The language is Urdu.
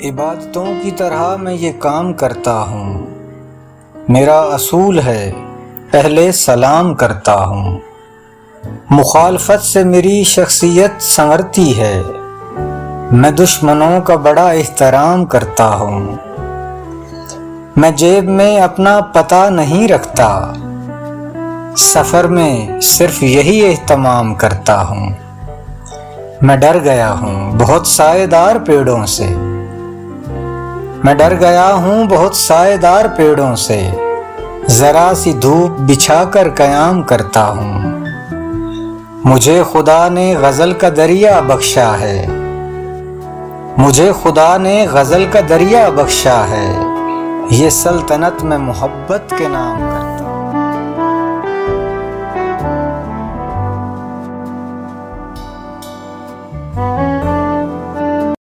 عبادتوں کی طرح میں یہ کام کرتا ہوں، میرا اصول ہے پہلے سلام کرتا ہوں۔ مخالفت سے میری شخصیت سنورتی ہے، میں دشمنوں کا بڑا احترام کرتا ہوں۔ میں جیب میں اپنا پتہ نہیں رکھتا، سفر میں صرف یہی اہتمام کرتا ہوں۔ میں ڈر گیا ہوں بہت سائے دار پیڑوں سے، میں ڈر گیا ہوں بہت سائے دار پیڑوں سے، ذرا سی دھوپ بچھا کر قیام کرتا ہوں۔ مجھے خدا نے غزل کا دریا بخشا ہے، مجھے خدا نے غزل کا دریا بخشا ہے، یہ سلطنت میں محبت کے نام کرتا ہوں۔